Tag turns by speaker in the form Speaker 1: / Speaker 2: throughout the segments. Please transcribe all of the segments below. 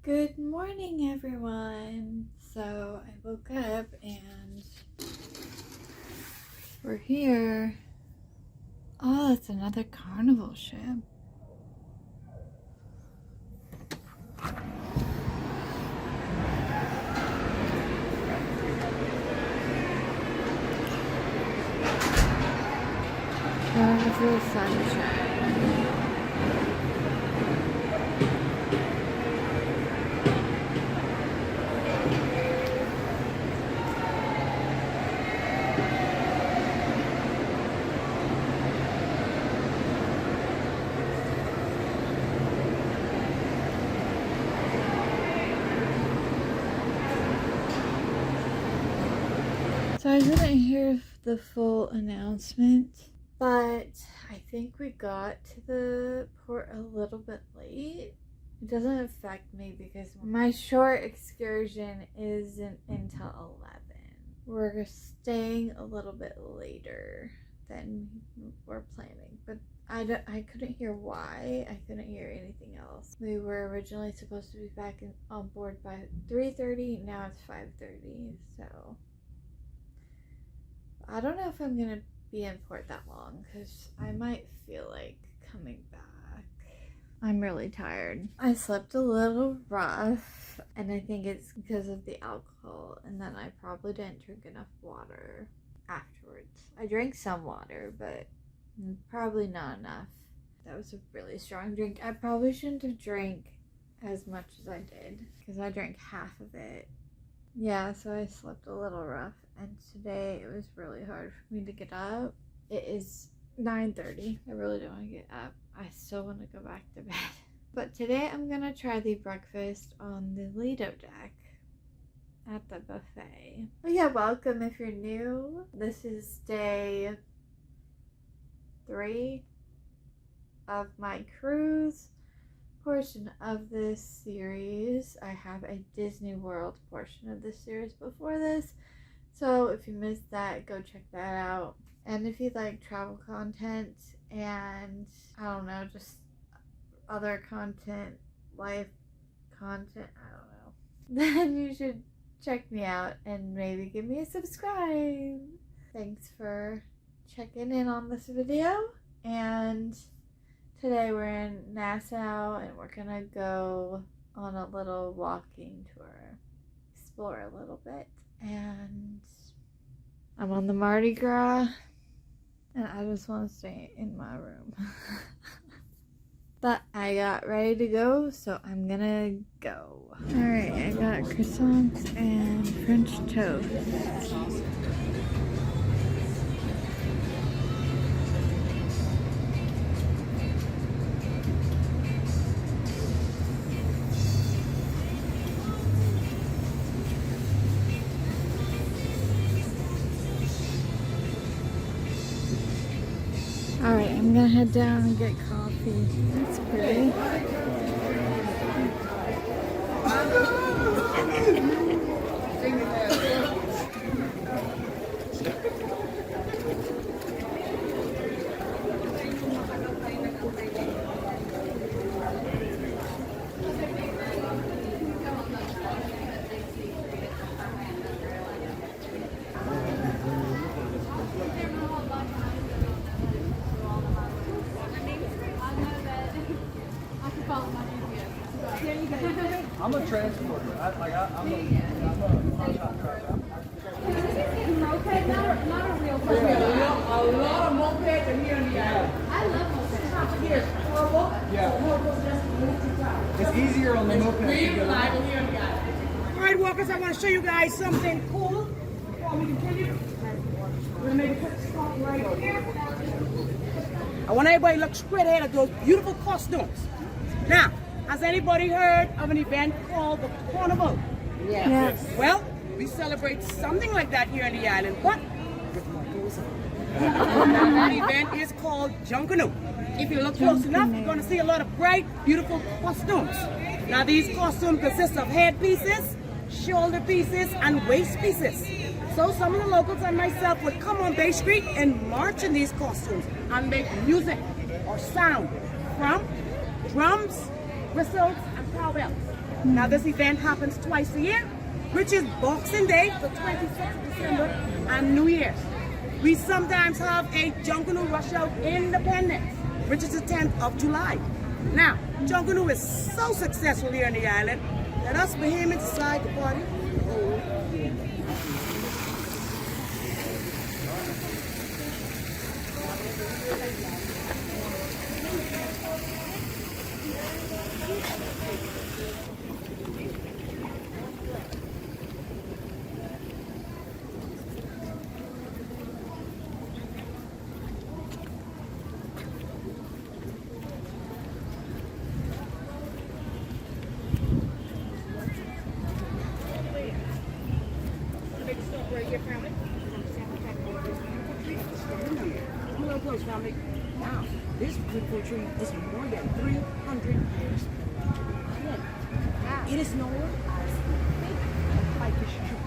Speaker 1: Good morning, everyone. So I woke up and we're here. Oh, it's another carnival ship. Carnival sunshine. So I didn't hear the full announcement, but I think we got to the port a little bit late. It doesn't affect me because my short excursion isn't until 11. We're staying a little bit later than we're planning, but I couldn't hear why. I couldn't hear anything else. We were originally supposed to be back on board by 3:30. Now it's 5:30, so I don't know if I'm gonna be in port that long because I might feel like coming back. I'm really tired. I slept a little rough, and I think it's because of the alcohol, and then I probably didn't drink enough water afterwards. I drank some water, but probably not enough. That was a really strong drink. I probably shouldn't have drank as much as I did because I drank half of it. Yeah, so I slept a little rough, and today it was really hard for me to get up. It is 9:30. I really don't want to get up. I still want to go back to bed. But today I'm going to try the breakfast on the Lido deck at the buffet. But yeah, welcome if you're new. This is day 3 of my cruise portion of this series. I have a Disney World portion of this series before this, so if you missed that, go check that out. And if you like travel content and I don't know, just other content, life content, I don't know, then you should check me out and maybe give me a subscribe. Thanks for checking in on this video, and today we're in Nassau and we're gonna go on a little walking tour, explore a little bit, and I'm on the Mardi Gras and I just want to stay in my room. But I got ready to go, so I'm gonna go. Alright, I got croissants and French toast. Alright, I'm gonna head down and get coffee. That's pretty.
Speaker 2: I'm a transporter. I'm a truck driver.
Speaker 3: Moped, not a real person.
Speaker 2: A lot of mopeds are here in the island.
Speaker 3: I love mopeds.
Speaker 2: Here, horrible. Yeah. It's easier on the moped.
Speaker 3: Really reliable here on the island.
Speaker 4: All right, walkers, I want to show you guys something cool. Before we continue, we're going to make a quick stop right here. I want everybody to look straight ahead at those beautiful costumes. Now, has anybody heard of an event called the Carnival?
Speaker 1: Yes.
Speaker 4: Well, we celebrate something like that here on the island, but with more clothes on. That event is called Junkanoo. If you look close enough, you're going to see a lot of bright, beautiful costumes. Now, these costumes consist of head pieces, shoulder pieces, and waist pieces. So some of the locals and myself would come on Bay Street and march in these costumes and make music or sound from drums, whistles, and cowbells. Now this event happens twice a year, which is Boxing Day, the 26th of December, and New Year's. We sometimes have a Junkanoo Rush Out Independence, which is the 10th of July. Now, Junkanoo is so successful here on the island that us Bahamians decide to party the whole year. Family. Now, this beautiful tree is more than 300 years old. It is known as the big Ficus tree.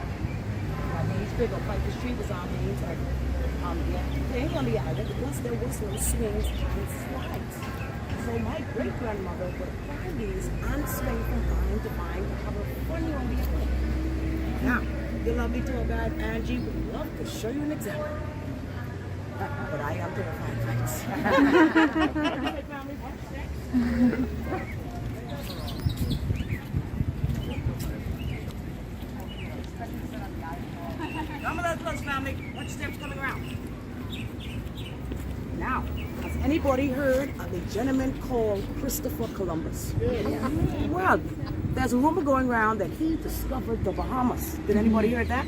Speaker 4: That means big or Ficus tree was our name playing on the island because there was no swings and slides. So my great-grandmother would fly these and swing from time to time to have a funny on the island. Now, the lovely tour guide Angie would love to show you an example. But I am terrified, thanks. Come a little close, family. Watch steps coming around. Now, has anybody heard of a gentleman called Christopher Columbus? Well, there's a rumor going around that he discovered the Bahamas. Did anybody hear that?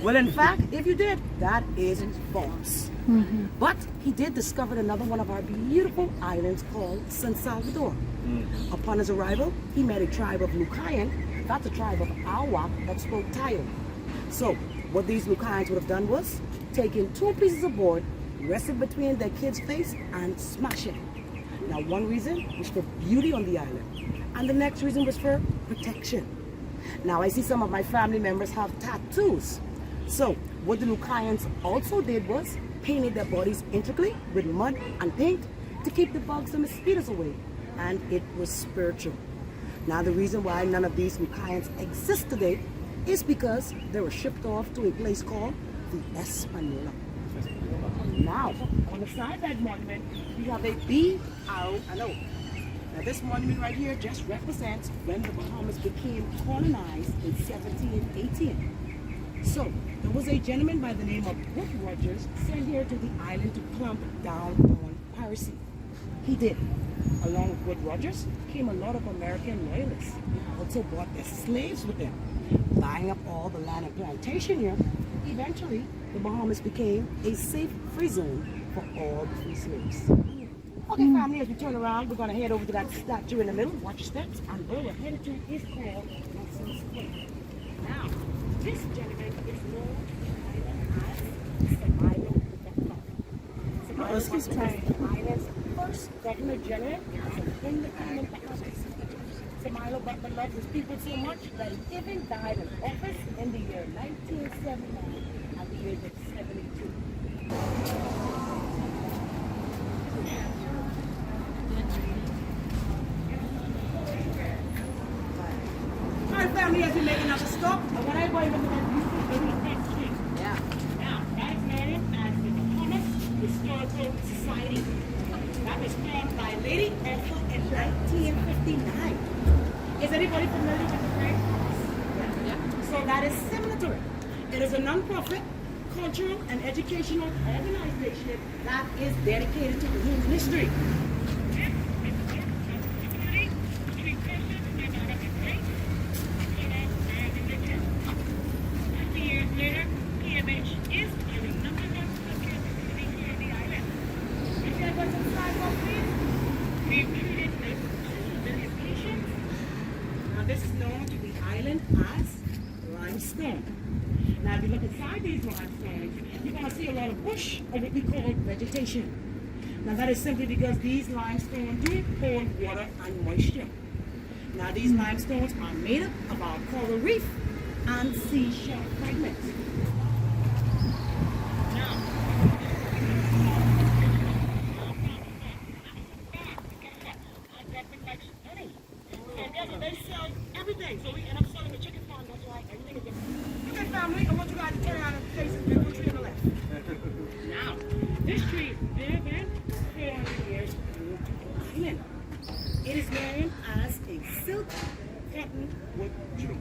Speaker 4: Well, in fact, if you did, that is false. But he did discover another one of our beautiful islands called San Salvador. Upon his arrival, he met a tribe of Lucayan, that's a tribe of Arawak that spoke Tayo. So, what these Lucayans would have done was taken 2 pieces of board, rested between their kid's face, and smash it. Now, one reason was for beauty on the island, and the next reason was for protection. Now, I see some of my family members have tattoos. So, what the Lucayans also did was painted their bodies intricately with mud and paint to keep the bugs and mosquitoes away. And it was spiritual. Now, the reason why none of these Lucayans exist today is because they were shipped off to a place called the Espanola. Now, on the side of that monument, we have a B-R-O-N-O. Now, this monument right here just represents when the Bahamas became colonized in 1718. So, there was a gentleman by the name of Wood Rogers sent here to the island to clamp down on piracy. He did. Along with Wood Rogers came a lot of American loyalists who also brought their slaves with them, buying up all the land and plantation here. Eventually, the Bahamas became a safe free zone for all the free slaves. Okay, family, as we turn around, we're going to head over to that statue in the middle. Watch your steps. And where we're headed to is called Nassau Square. Now, this gentleman is known as Samilo the Governor. Samilo was the island's first Governor General as an independent Bahamas. Samilo Butler loved his people so much that he even died in office in the year 1979 at the age of 72. Family, as we make another stop, I want everybody to look at this next street. Yeah. Now, that is known as the Bahamas Historical Society. That was formed by Lady Ethel in 1959. Is anybody familiar with the phrase? Yeah. So that is similar to it. It is a non-profit, cultural, and educational organization that is dedicated to human history. This is known to the island as limestone. Now, if you look inside these limestones, you're going to see a lot of bush, or what we call vegetation. Now, that is simply because these limestones do hold water and moisture. Now, these limestones are made up of our coral reef and seashell fragments. They sell thing. So we end up selling a chicken farm. That's why everything is different. Okay, family, I want you guys to turn around and face the beautiful tree on the left. Now, this tree is very, very 400 years old island. It is known as a silk cottonwood tree.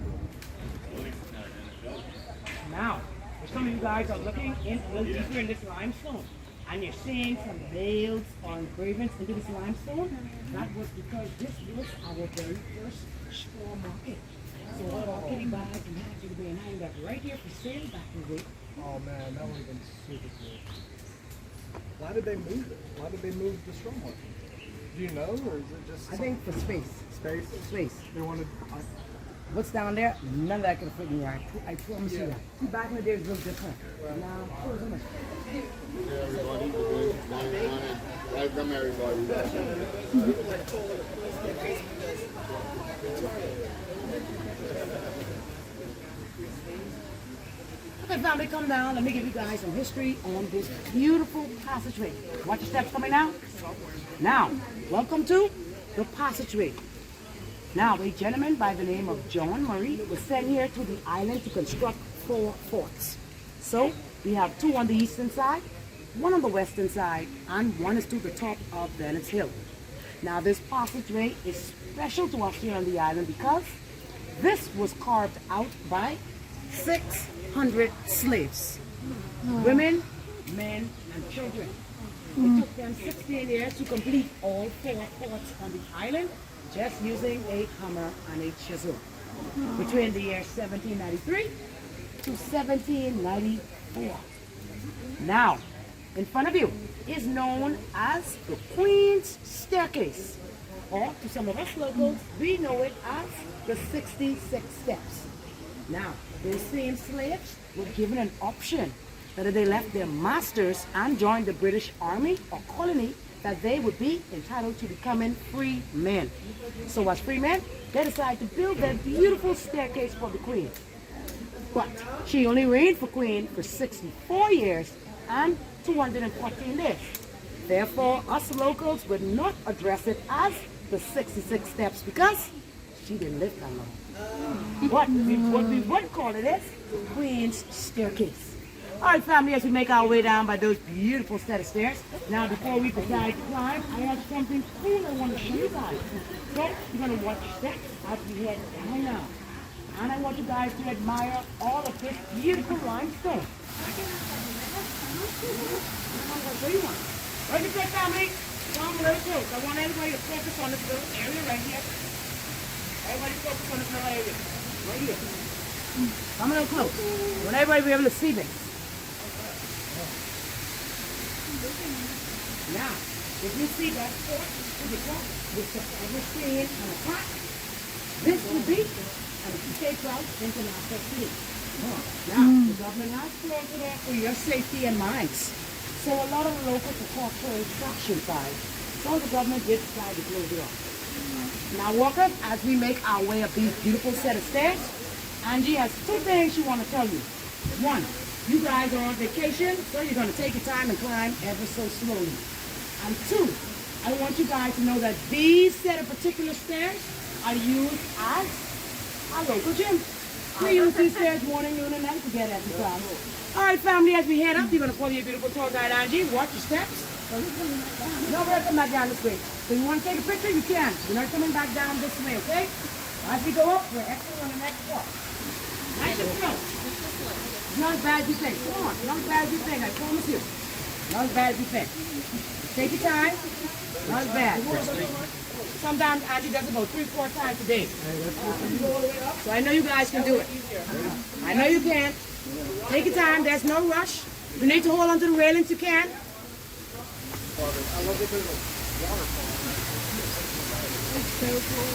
Speaker 4: Now, if some of you guys are looking in a little deeper in this limestone, and you're seeing some nails or engravings into this limestone, that was because this was our very first straw market. So all our kitty bags and hats would be hanging up right here for sale back in the day.
Speaker 2: Oh man, that would have been super cool. Why did they move it? Why did they move the straw market? Do you know, or is it just
Speaker 4: I think for space.
Speaker 2: space?
Speaker 4: Space.
Speaker 2: They wanted.
Speaker 4: What's down there? None of that could fit in here. I promise you that. Back in the day, it was a little different. Now, oh, so much.
Speaker 5: Everybody, welcome everybody.
Speaker 4: Okay, family, come down. Let me give you guys some history on this beautiful passageway. Watch your steps coming out. Now, welcome to the passageway. Now, a gentleman by the name of John Murray was sent here to the island to construct 4 forts. So, we have 2 on the eastern side, 1 on the western side, and 1 is to the top of Bennett's Hill. Now, this passageway is special to us here on the island because this was carved out by 600 slaves, women, men, and children. It took them 16 years to complete all 4 forts on the island, just using a hammer and a chisel. Between the year 1793 to 1794. Now, in front of you is known as the Queen's Staircase, or to some of us locals, we know it as the 66 Steps. Now, those same slaves were given an option that if they left their masters and joined the British Army or colony, that they would be entitled to becoming free men. So as free men, they decided to build that beautiful staircase for the Queen. But she only reigned for Queen for 64 years and 214 days. Therefore, us locals would not address it as the 66 Steps because she didn't live that long. What we would call it is Queen's Staircase. All right, family, as we make our way down by those beautiful set of stairs. Now, before we decide to climb, I have something cool I want to show you guys. So, you're going to watch your steps as we head down now. And I want you guys to admire all of this beautiful limestone. Ready to family? Come a little close. I want everybody to focus on this little area right here. Everybody focus on this little area. Right here. Come a little close. I want everybody to be able to see this. Now, if you see that fort to the top with the everything on the top, this would be an escape route into Nassau City. Now, the government has closed it off for your safety and minds. So a lot of the locals are called for instruction side. So the government did decide to close it off. Now, walkers, as we make our way up these beautiful set of stairs, Angie has 2 things she wants to tell you. 1, you guys are on vacation, so you're going to take your time and climb ever so slowly. And 2, I want you guys to know that these set of particular stairs are used as our local gym. We use these stairs morning, noon, and night to get exercise. All right, family, as we head up, you're going to follow your beautiful tour guide, Angie. Watch your steps. No, we're coming back down this way. So you want to take a picture, you can. We're not coming back down this way, okay? As we go up, we're exiting on the next walk. Nice and slow. It's not as bad as you think. Come on, not as bad as you think, I promise you. Not as bad as you think. Take your time. Not as bad. Sometimes Angie does about 3-4 times a day. So I know you guys can do it. I know you can. Take your time. There's no rush. If you need to hold onto the railings, you can.
Speaker 5: I love it because of waterfall.
Speaker 1: It's so cool.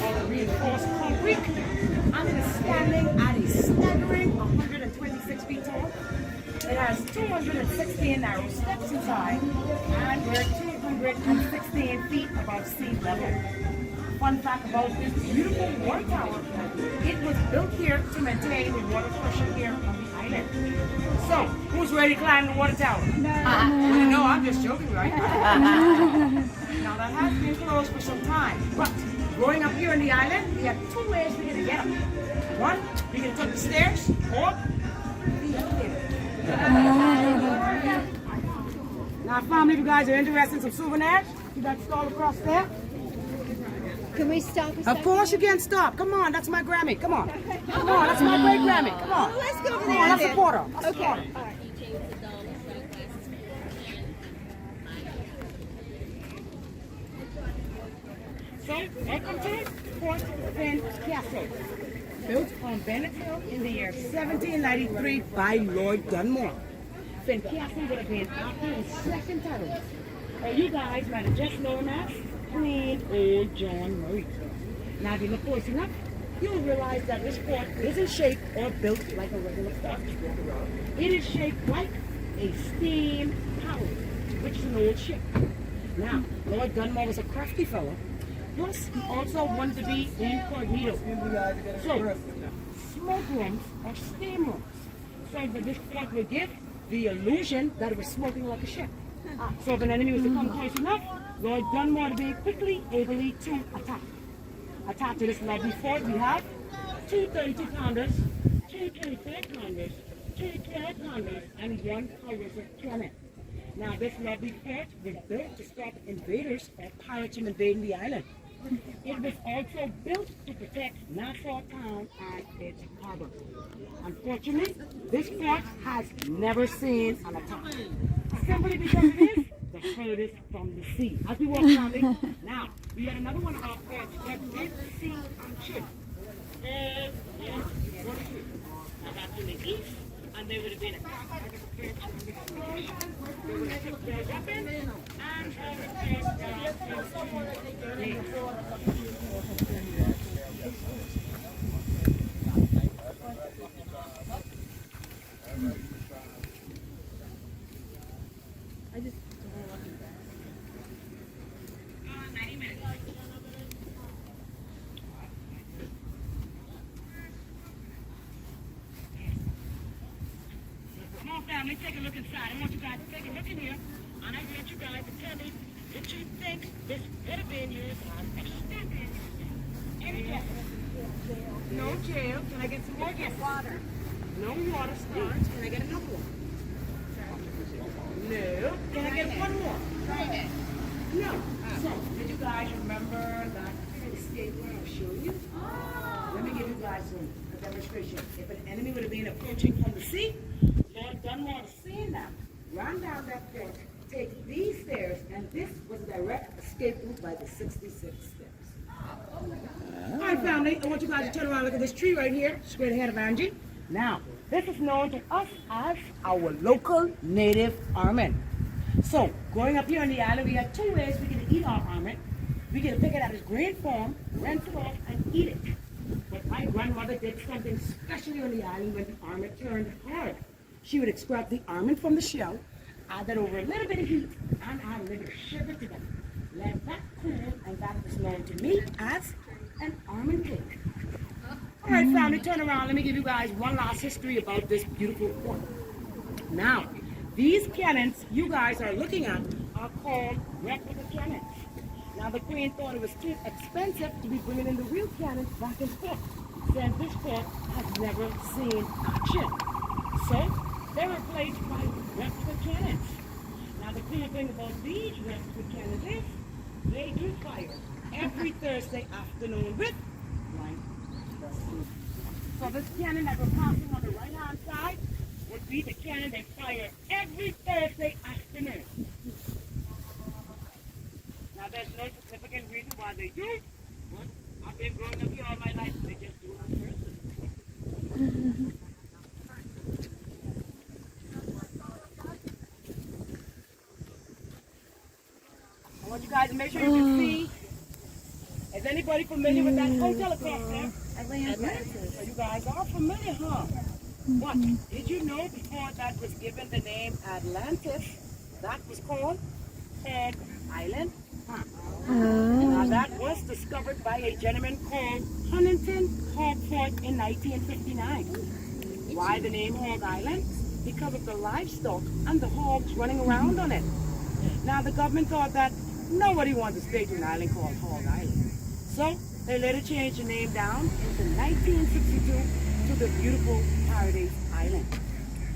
Speaker 4: All the reinforced concrete, and it is standing at a staggering 126 feet tall. It has 216 narrow steps inside, and we're 216 feet above sea level. Fun fact about this beautiful water tower, it was built here to maintain the water pressure here on the island. island. So, who's ready to climb the water tower? No. No, I'm just joking, right? Now, that has been closed for some time, but growing up here on the island, we have two ways we're going to get up. One, we can take the stairs, or the elevator. Now, family, if you guys are interested in some souvenirs, you got stall across there.
Speaker 3: Can we stop?
Speaker 4: Of course you can stop. Come on, that's my Grammy. Come on. Come on, that's my great Grammy. Come on.
Speaker 3: Let's go over
Speaker 4: Come
Speaker 3: there.
Speaker 4: on, that's a
Speaker 3: then.
Speaker 4: quarter. That's a
Speaker 3: Okay.
Speaker 4: quarter.
Speaker 3: All right.
Speaker 4: So, welcome to Fort Fincastle, built on Bennett Hill in the year 1793 by Lord Dunmore. Fincastle would have been after his second title, or you guys might have just known as Queen Old John Murray. Now, if you look close enough, you'll realize that this fort isn't shaped or built like a regular fort. It is shaped like a steam tower, which is an old ship. Now, Lord Dunmore was a crafty fellow. Plus, he also wanted to be incognito. So, smoke rooms or steam rooms. So that this fort would give the illusion that it was smoking like a ship. So if an enemy was to come close enough, Lord Dunmore would be quickly able to attack. Attached to this lovely fort, we have two 32-pounders, two 24-pounders, two 12-pounders, and one howitzer cannon. Now, this lovely fort was built to stop invaders or pirates from invading the island. It was also built to protect Nassau town and its harbor. Unfortunately, this fort has never seen an attack. Simply because it is the furthest from the sea. As we walk around it, now, we had another one of our forts that did see action. Now that's in the east, and they would have been attacked by the French and the Spanish. They would have took their weapons and family, take a look inside. I want you guys to take a look in here, and I want you guys to tell me what you think this could have been used as a stand-in. Any guesses? No jail. Can I get some more guesses? Water. No water starts. Can I get another one? No. Can I get one more? No. So, did you guys remember that escape room I showed you? Let me give you guys a demonstration. If an enemy would have been approaching from the sea, Lord Dunmore, seeing them, ran down that fort, take these stairs, and this was a direct escape route by the 66 steps. All right, family, I want you guys to turn around and look at this tree right here, straight ahead of Angie. Now, this is known to us as our local native almond. So, growing up here on the island, we have two ways we can eat our almond. We can pick it at its green form, rinse it off, and eat it. But my grandmother did something specially on the island when the almond turned hard. She would extract the almond from the shell, add that over a little bit of heat, and add a little bit of sugar to them. Let that cool, and that is known to me as an almond cake. All right, family, turn around. Let me give you guys one last history about this beautiful fort. Now, these cannons you guys are looking at are called replica cannons. Now, the Queen thought it was too expensive to be bringing in the real cannons back and forth, since this fort has never seen action. So, they were replaced by replica cannons. Now, the cool thing about these replica cannons is they do fire every Thursday afternoon with line. So, this cannon that we're passing on the right-hand side would be the cannon they fire every Thursday afternoon. Now, there's no significant reason why they do it, but I've been growing up here all my life, they just do it on Thursday. I want you guys to make sure you can see. Is anybody familiar with that hotel across there? Atlantis. So you guys are familiar, huh? But did you know before that was given the name Atlantis, that was called Head Island? Huh. Now that was discovered by a gentleman called Huntington Hogford in 1959. Why the name Hog Island? Because of the livestock and the hogs running around on it. Now the government thought that nobody wanted to stay to an island called Hog Island. So they later changed the name down into 1962 to the beautiful Paradise Island.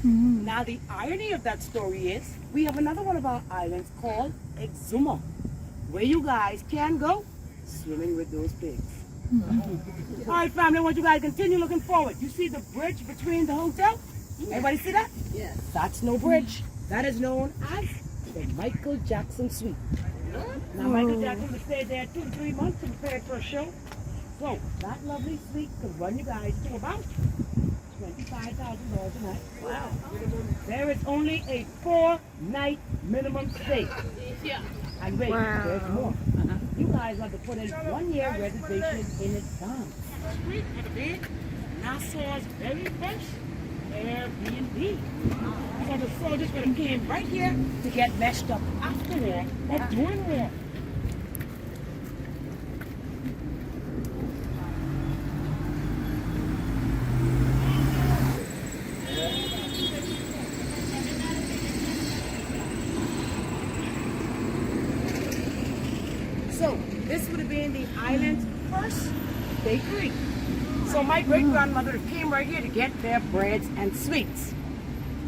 Speaker 4: Now the irony of that story is we have another one of our islands called Exuma, where you guys can go swimming with those pigs. All right, family, I want you guys to continue looking forward. You see the bridge between the hotel? Everybody see that? Yes. That's no bridge. That is known as the Michael Jackson Suite. Now, Michael Jackson will stay there 2 to 3 months to prepare for a show. So, that lovely suite could run you guys to about $25,000 a night. Wow. There is only a 4-night minimum stay. Yeah. And wait, there's more. You guys have to put in 1 year reservation in advance. Suite for the big Nassau's very first Airbnb. So the soldiers would have came right here to get messed up after war or during war. So this would have been the island's first bakery. So my great-grandmother came right here to get their breads and sweets.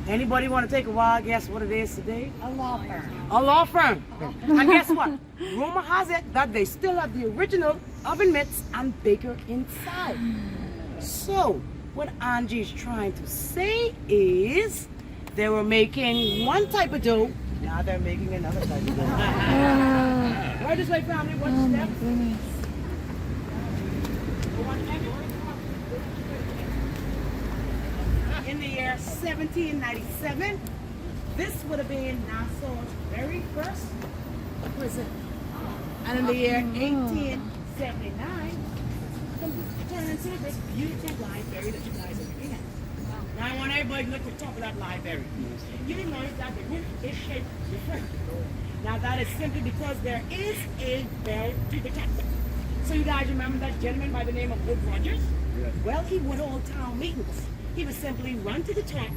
Speaker 4: Anybody want to take a wild guess what it is today?
Speaker 3: A law firm.
Speaker 4: A law firm. And guess what? Rumor has it that they still have the original oven mitts and baker inside. So what Angie's trying to say is they were making one type of dough, now they're making another type of dough. Right this way, family, watch the steps. In the year 1797, this would have been Nassau's very first prison. And in the year 1879, it turned into this beautiful library that you guys are looking at. Now I want everybody to look at the top of that library. You notice that the roof is shaped different. Now that is simply because there is a bell to protect it. So you guys remember that gentleman by the name of Wood Rogers? Yes. Well, he would hold town meetings. He would simply run to the top,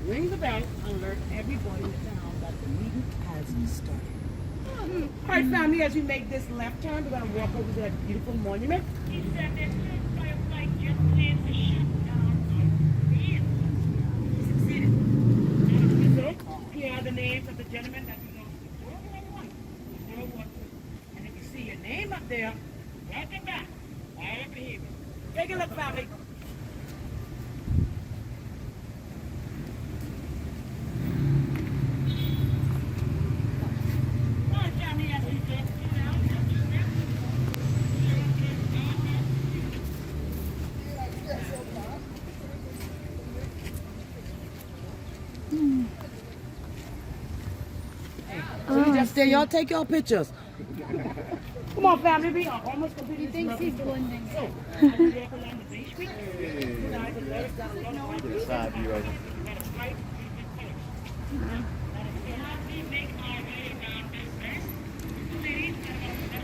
Speaker 4: ring the bell, and alert everybody in the town that the meeting has started. All right, family, as we make this left turn, we're going to walk over to that beautiful monument. He said there's no fireflight just plans to shut down the year. He succeeded. So, here are the names of the gentlemen that belong to World War I, World War II. And if you see your name up there, welcome back. All over here. Take a look, family. There, y'all take your pictures. Come on, family, we are almost completely.
Speaker 3: He thinks he's blending.
Speaker 4: So, as we walk along the Bay Street, you guys have noticed that a lot of
Speaker 5: This side view right here.
Speaker 4: that is right in color. As we make our way around this bend, ladies and gentlemen,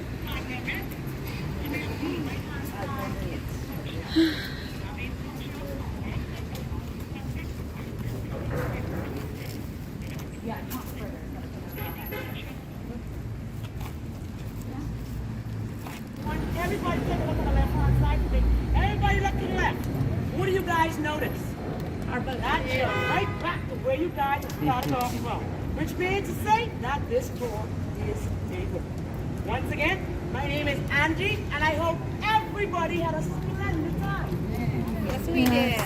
Speaker 4: everybody take a look at the left-hand side. Everybody look to the left. What do you guys notice? Our Bellagio, right back to where you guys started off from. Which means to say that this tour is taken. Once again, my name is Angie, and I hope everybody had a splendid time.
Speaker 3: Yes, we did.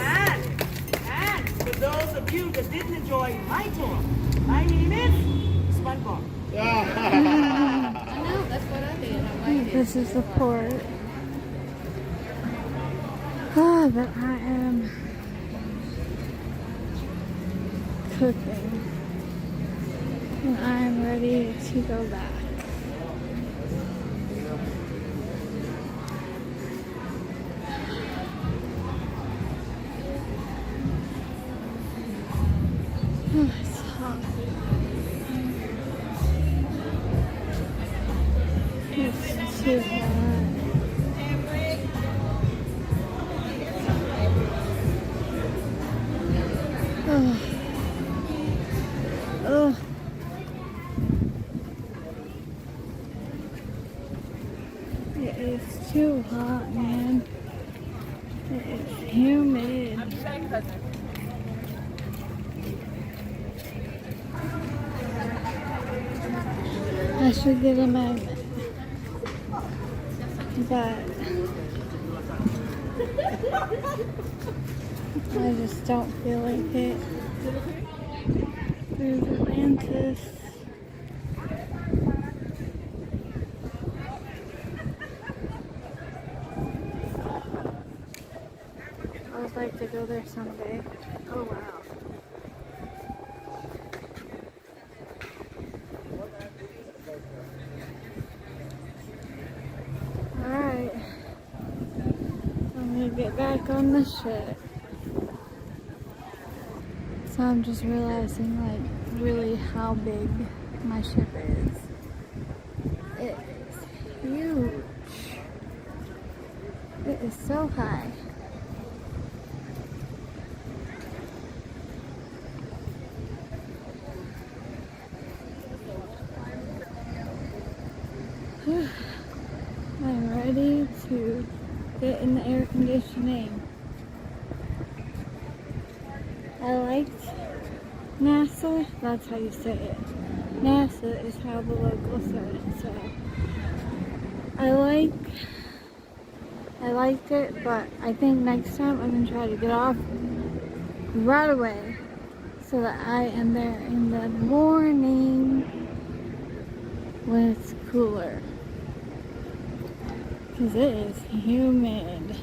Speaker 4: And for those of you that didn't enjoy my tour, my name is SpongeBob.
Speaker 3: I know, that's what I did. I liked it.
Speaker 1: This is the port. Ah, but I am cooking. And I am ready to go back. Oh, it's hot. It's too hot. Ugh. Ugh. It is too hot, man. It is humid. I should get a magnet, but I just don't feel like it. There's Atlantis. I would like to go there someday. Oh wow. Alright. I'm gonna get back on the ship. So I'm just realizing like really how big my ship is. It is huge. It is so high. I'm ready to get in the air conditioning. I liked Nassau, that's how you say it. Nassau is how the locals say it, so I liked it, but I think next time I'm gonna try to get off right away so that I am there in the morning when it's cooler. Because it is humid.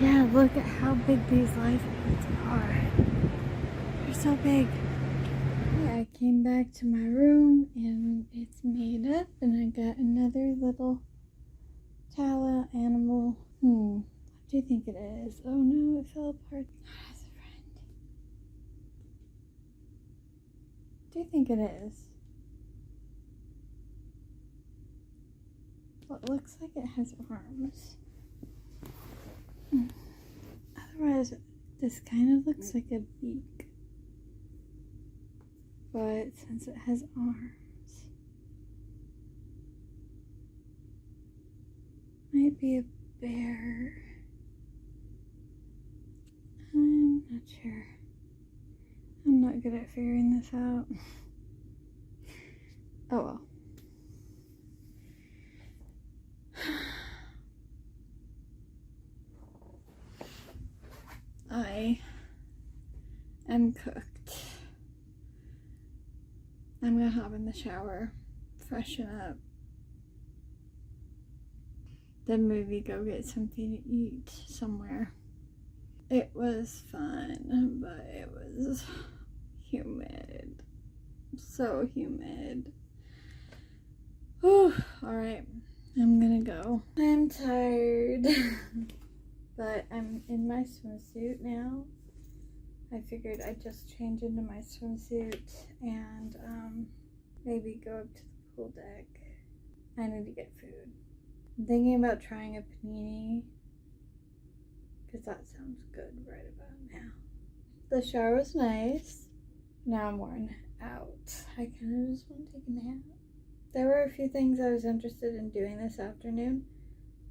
Speaker 1: Yeah, look at how big these lifeboats are. They're so big. Yeah, I came back to my room and it's made up and I got another little Tala animal. What do you think it is? Oh no, it fell apart. Not as a friend. What do you think it is? Well, it looks like it has arms. Otherwise, this kind of looks like a beak. But since it has arms, might be a bear. I'm not sure. I'm not good at figuring this out. Oh well. I am cooked. I'm gonna hop in the shower, freshen up, then maybe go get something to eat somewhere. It was fun, but it was humid. So humid. Whew. Alright, I'm gonna go. I'm tired. But I'm in my swimsuit now. I figured I'd just change into my swimsuit and maybe go up to the pool deck. I need to get food. I'm thinking about trying a panini because that sounds good right about now. The shower was nice. Now I'm worn out. I kind of just want to take a nap. There were a few things I was interested in doing this afternoon.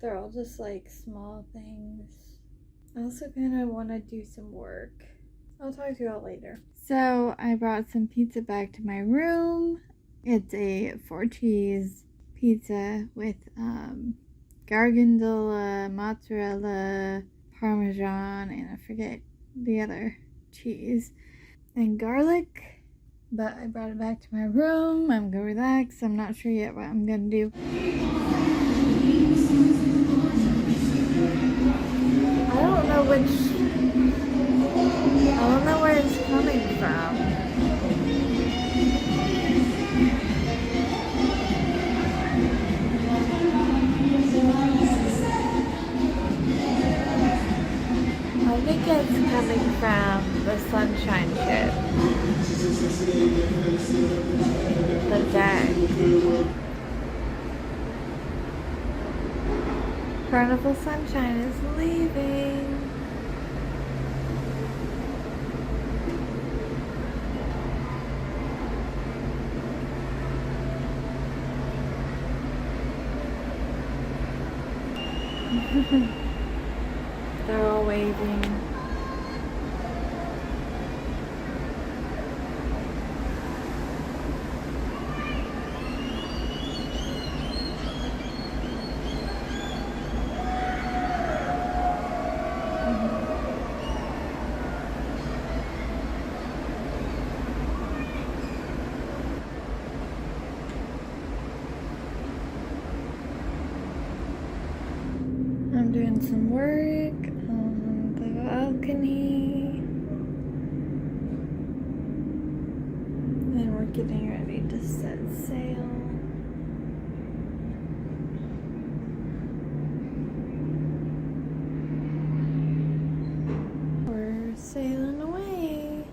Speaker 1: They're all just like small things. I also kind of want to do some work. I'll talk to you all later. So I brought some pizza back to my room. It's a 4-cheese pizza with gargandola, mozzarella, parmesan, and I forget the other cheese, and garlic. But I brought it back to my room. I'm gonna relax. I'm not sure yet what I'm gonna do. I don't know where it's coming from. I think it's coming from the sunshine ship. The deck. Carnival Sunshine is leaving. They're all waving. I'm doing some work on the balcony. And we're getting ready to set sail. We're sailing away.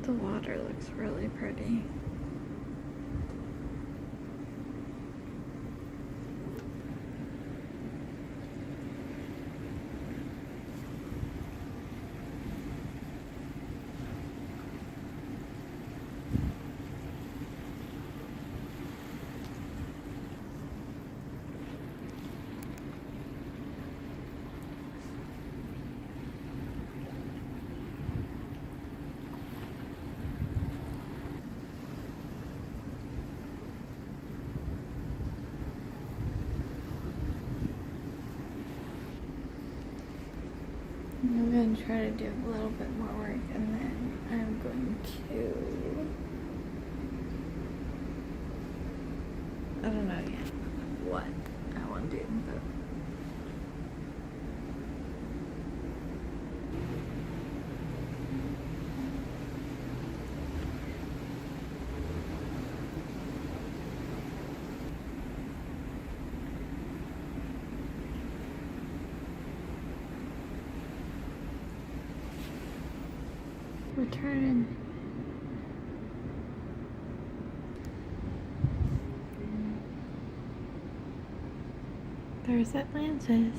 Speaker 1: The water looks really pretty. I'm going to try to do a little bit more work and then I'm going to, I don't know yet what I want to do, but return. There's Atlantis.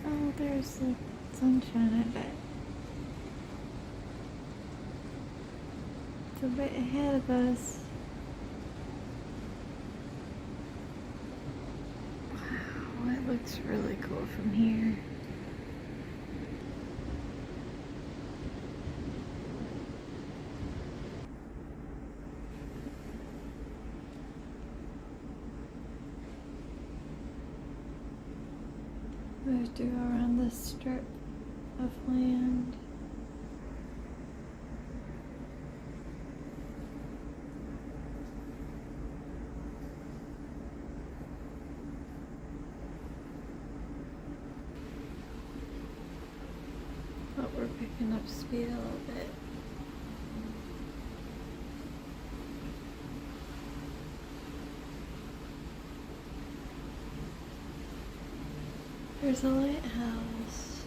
Speaker 1: Oh, there's the sunshine, I bet. It's a bit ahead of us. Wow, it looks really cool from here. We have to go around this strip of land. But we're picking up speed a little bit. There's a lighthouse.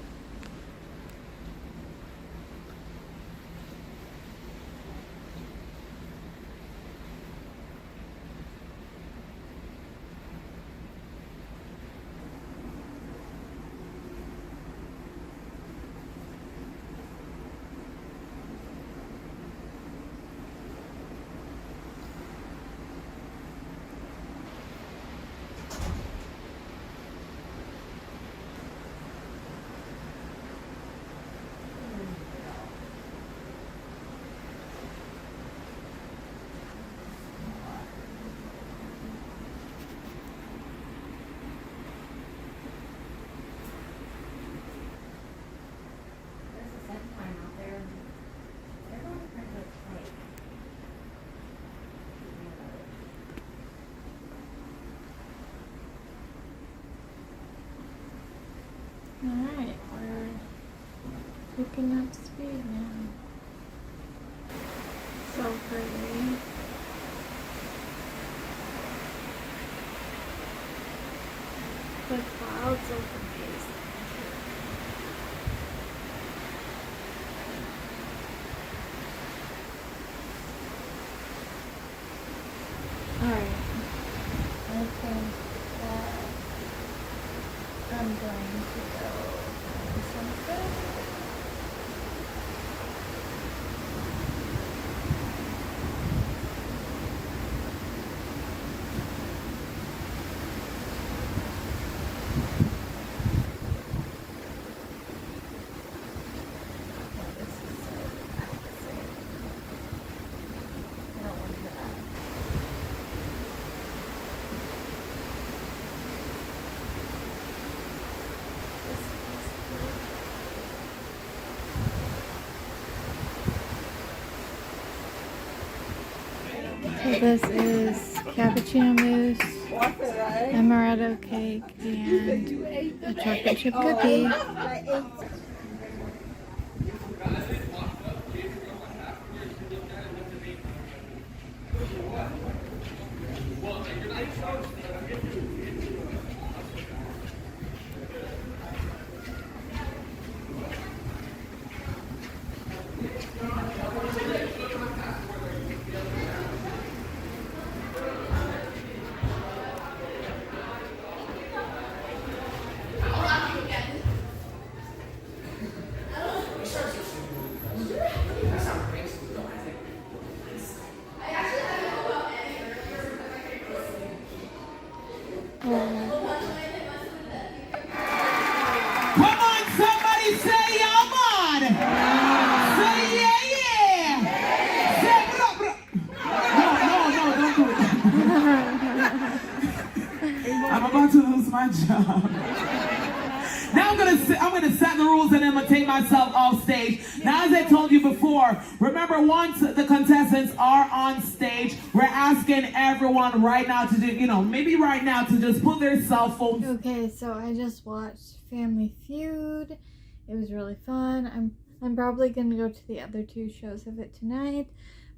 Speaker 1: picking up speed now. So pretty. The clouds look amazing. Alright. I think that I'm going to go find something. So this is cappuccino mousse, amaretto cake, and a chocolate chip cookie.
Speaker 6: Come on, somebody say yeah, man. Say yeah, yeah. Say bro, bro. No, don't do it. I'm about to lose my job. Now I'm gonna set the rules and then I'm gonna take myself off stage. Now, as I told you before, remember once the contestants are on stage, we're asking everyone right now to do, maybe right now to just put their cell phones.
Speaker 1: Okay, so I just watched Family Feud. It was really fun. I'm probably gonna go to the other 2 shows of it tonight,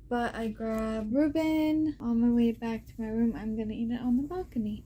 Speaker 1: but I grabbed Reuben. On my way back to my room, I'm gonna eat it on the balcony.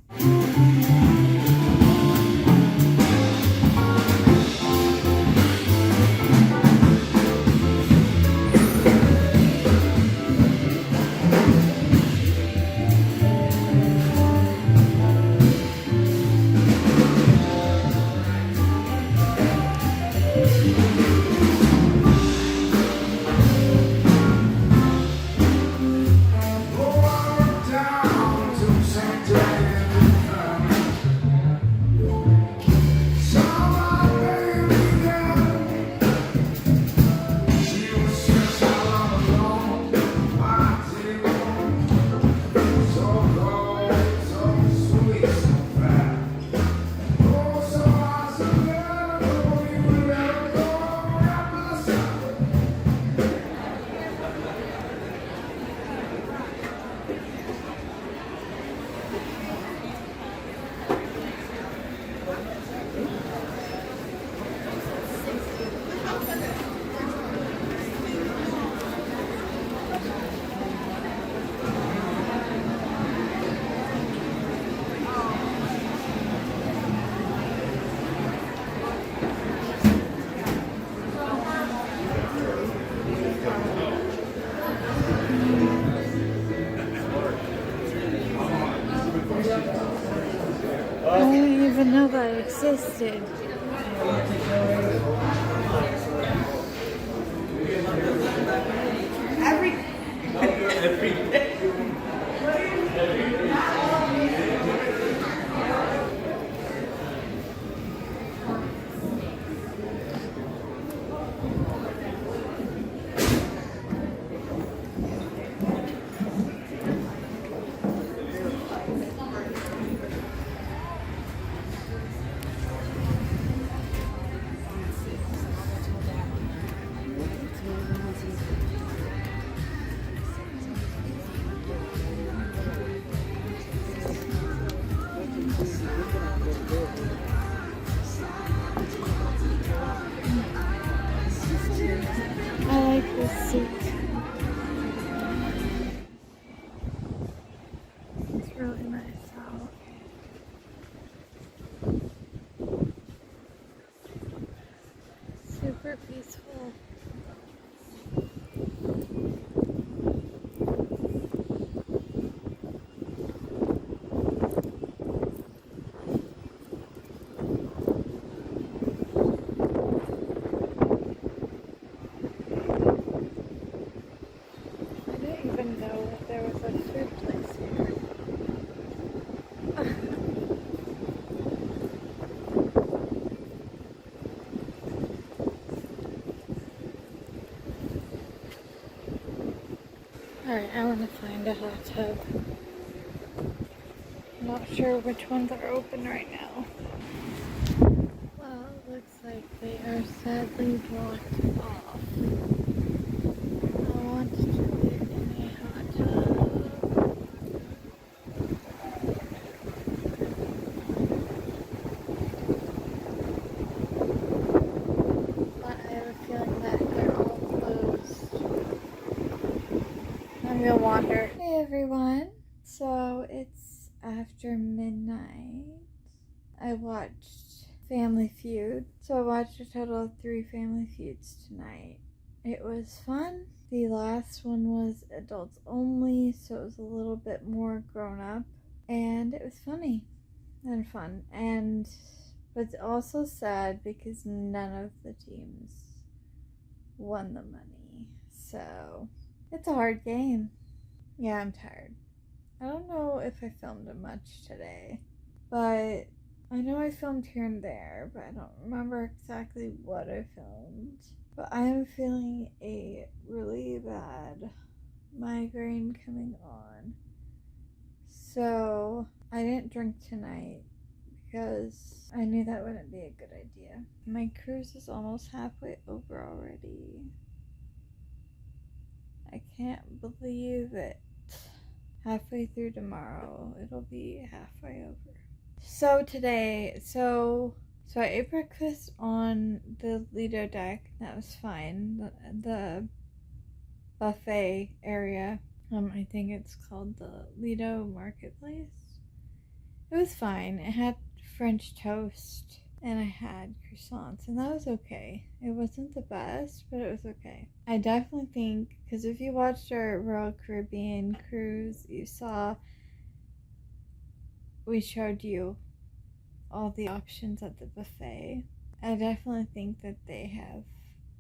Speaker 1: I didn't even know that existed. good place here. Alright, I want to find a hot tub. I'm not sure which ones are open right now. Well, it looks like they are sadly blocked off. I want to get in a hot tub. But I have a feeling that they're all closed. I'm gonna wander. Hey everyone. So it's after midnight. I watched Family Feud. So I watched a total of 3 Family Feuds tonight. It was fun. The last one was adults only, so it was a little bit more grown up. And it was funny and fun. But it's also sad because none of the teams won the money. So it's a hard game. Yeah, I'm tired. I don't know if I filmed much today, but I know I filmed here and there, but I don't remember exactly what I filmed. But I am feeling a really bad migraine coming on. So I didn't drink tonight because I knew that wouldn't be a good idea. My cruise is almost halfway over already. I can't believe it. Halfway through tomorrow, it'll be halfway over. So today, I ate breakfast on the Lido deck. That was fine. The buffet area. I think it's called the Lido Marketplace. It was fine. It had French toast and I had croissants, and that was okay. It wasn't the best, but it was okay. I definitely think, because if you watched our Royal Caribbean cruise, you saw we showed you all the options at the buffet. I definitely think that they have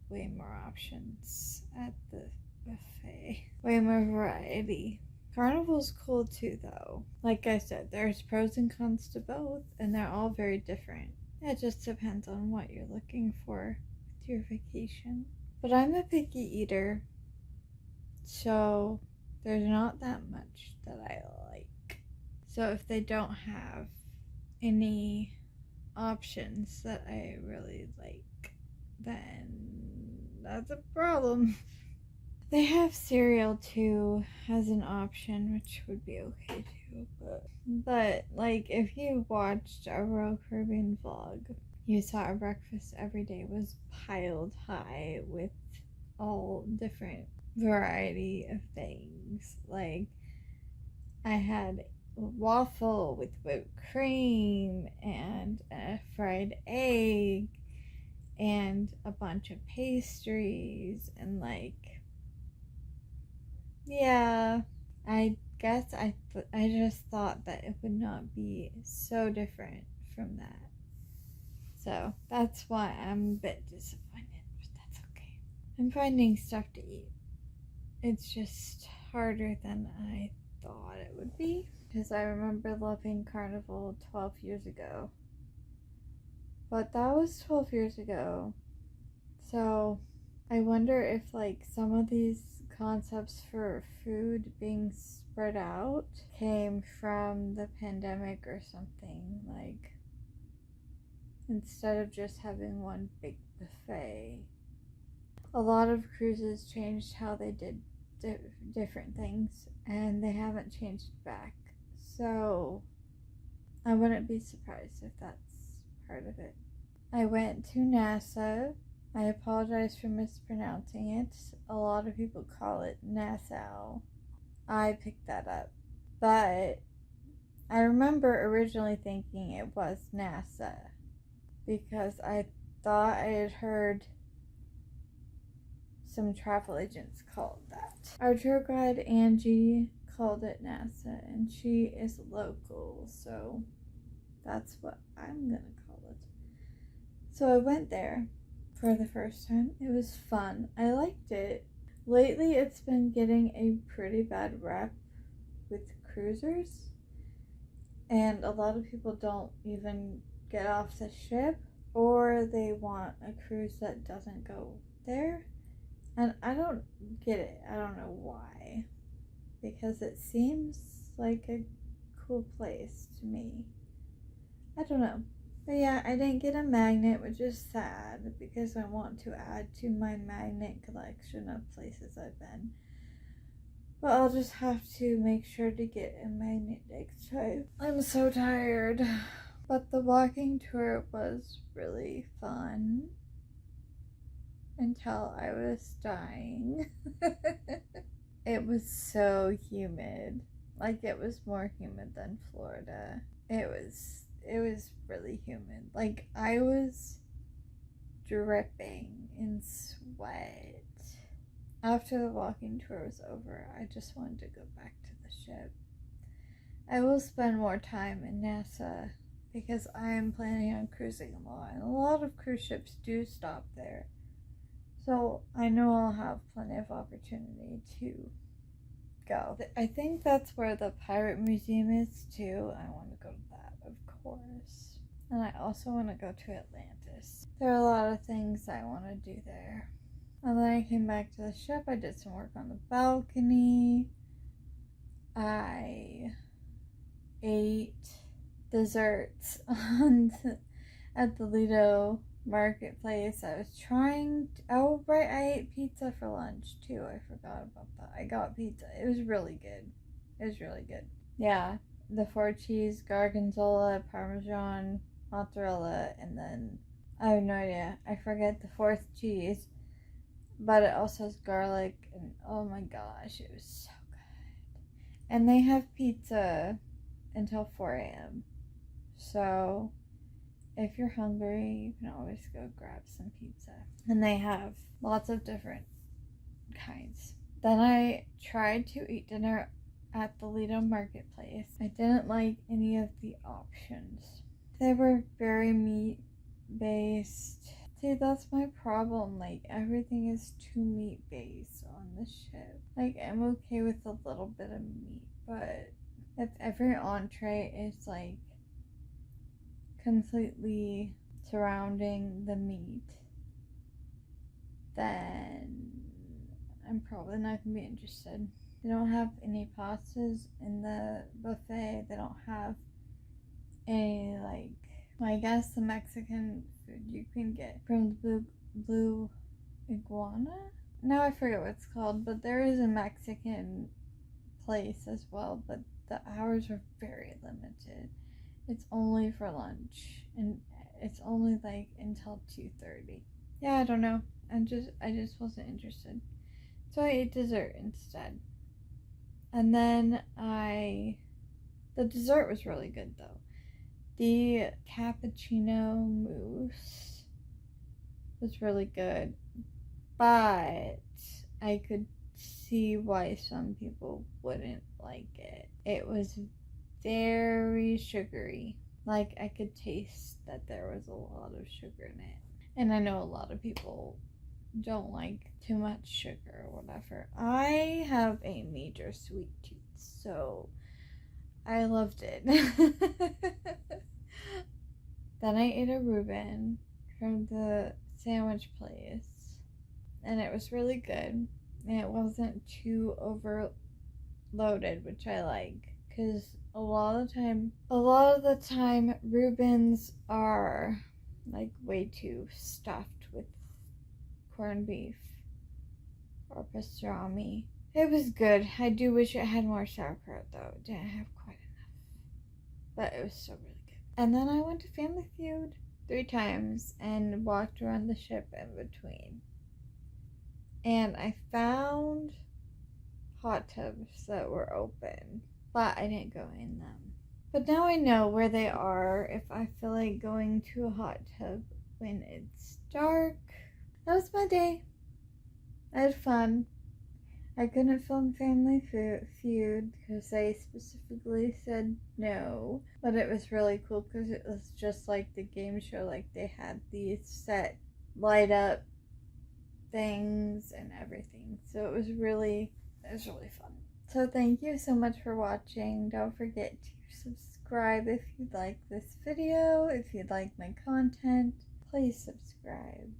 Speaker 1: way more options at the buffet. Way more variety. Carnival's cool too, though. Like I said, there's pros and cons to both, and they're all very different. It just depends on what you're looking for with your vacation. But I'm a picky eater, so there's not that much that I like. So if they don't have any options that I really like, then that's a problem. They have cereal too as an option, which would be okay too. But like, if you watched our Royal Caribbean vlog, you saw our breakfast every day was piled high with all different variety of things. Like, I had a waffle with whipped cream and a fried egg and a bunch of pastries and yeah, I guess I just thought that it would not be so different from that. So that's why I'm a bit disappointed, but that's okay. I'm finding stuff to eat. It's just harder than I thought it would be, because I remember loving Carnival 12 years ago. But that was 12 years ago. So I wonder if some of these concepts for food being spread out came from the pandemic or something. Instead of just having one big buffet, a lot of cruises changed how they did different things, and they haven't changed back. So I wouldn't be surprised if that's part of it. I went to Nassau. I apologize for mispronouncing it. A lot of people call it Nassau. I picked that up. But I remember originally thinking it was NASA, because I thought I had heard some travel agents call it that. Our tour guide, Angie, called it NASA, and she is local, so that's what I'm gonna call it. So I went there for the first time. It was fun. I liked it. Lately, it's been getting a pretty bad rep with cruisers, and a lot of people don't even get off the ship, or they want a cruise that doesn't go there. And I don't get it. I don't know why. Because it seems like a cool place to me. I don't know. But yeah, I didn't get a magnet, which is sad because I want to add to my magnet collection of places I've been. But I'll just have to make sure to get a magnet next time. I'm so tired. But the walking tour was really fun. Until I was dying. It was so humid. Like, it was more humid than Florida. It was really humid. Like, I was dripping in sweat. After the walking tour was over, I just wanted to go back to the ship. I will spend more time in Nassau because I am planning on cruising a lot. And a lot of cruise ships do stop there. So I know I'll have plenty of opportunity to go. I think that's where the Pirate Museum is too. I want to go to that, of course. And I also want to go to Atlantis. There are a lot of things I want to do there. And then I came back to the ship. I did some work on the balcony. I ate desserts at the Lido Marketplace. I ate pizza for lunch too. I forgot about that. I got pizza. It was really good. Yeah, the 4 cheese, gorgonzola, parmesan, mozzarella, and then I have no idea. I forget the 4th cheese, but it also has garlic, and oh my gosh, it was so good. And they have pizza until 4 a.m. So if you're hungry, you can always go grab some pizza. And they have lots of different kinds. Then I tried to eat dinner at the Lido Marketplace. I didn't like any of the options. They were very meat-based. See, that's my problem. Like, everything is too meat-based on the ship. Like, I'm okay with a little bit of meat, but if every entree is, like, completely surrounding the meat, then I'm probably not going to be interested. They don't have any pastas in the buffet. They don't have any, like, well, I guess the Mexican food you can get from the Blue Iguana? Now I forget what it's called, but there is a Mexican place as well, but the hours are very limited. It's only for lunch, and it's only like until 2:30. Yeah, I don't know. I just wasn't interested. So I ate dessert instead. And then the dessert was really good though. The cappuccino mousse was really good, but I could see why some people wouldn't like it. It was very sugary. Like, I could taste that there was a lot of sugar in it. And I know a lot of people don't like too much sugar or whatever. I have a major sweet tooth, so I loved it. Then I ate a Reuben from the sandwich place, and it was really good. And it wasn't too overloaded, which I like, because a lot of the time Reubens are like way too stuffed with corned beef or pastrami. It was good. I do wish it had more sauerkraut though. It didn't have quite enough, but it was so really good. And then I went to Family Feud 3 times and walked around the ship in between, and I found hot tubs that were open, but I didn't go in them. But now I know where they are if I feel like going to a hot tub when it's dark. That was my day. I had fun. I couldn't film Family Feud because they specifically said no. But it was really cool because it was just like the game show. Like, they had these set light up things and everything. So it was really fun. So thank you so much for watching. Don't forget to subscribe if you like this video. If you like my content, please subscribe.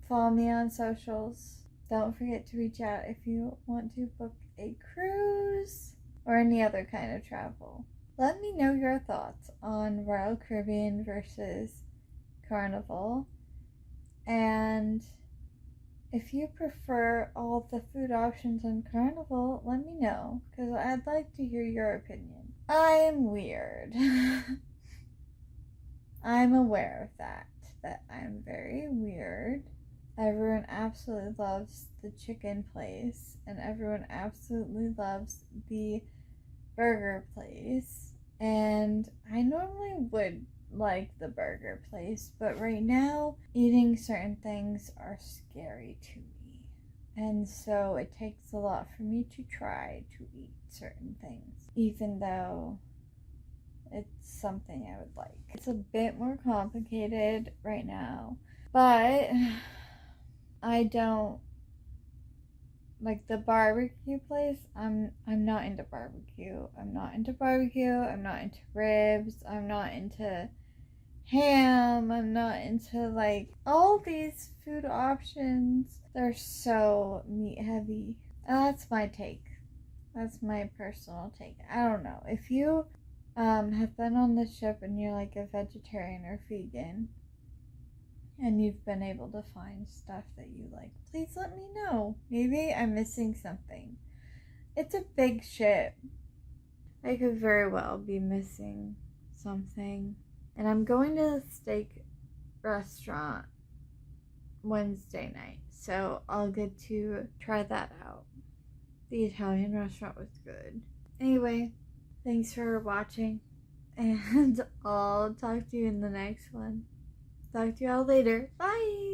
Speaker 1: Follow me on socials. Don't forget to reach out if you want to book a cruise or any other kind of travel. Let me know your thoughts on Royal Caribbean versus Carnival, and if you prefer all the food options on Carnival, let me know, because I'd like to hear your opinion. I'm weird. I'm aware of that I'm very weird. Everyone absolutely loves the chicken place, and everyone absolutely loves the burger place. And I normally would like the burger place, but right now eating certain things are scary to me, and so it takes a lot for me to try to eat certain things, even though it's something I would like. It's a bit more complicated right now, but I don't like the barbecue place. I'm not into barbecue. I'm not into ribs. I'm not into ham. I'm not into like all these food options. They're so meat heavy. That's my take. That's my personal take. I don't know. If you have been on the ship and you're like a vegetarian or vegan and you've been able to find stuff that you like, please let me know. Maybe I'm missing something. It's a big ship. I could very well be missing something. And I'm going to the steak restaurant Wednesday night, so I'll get to try that out. The Italian restaurant was good. Anyway, thanks for watching, and I'll talk to you in the next one. Talk to you all later. Bye!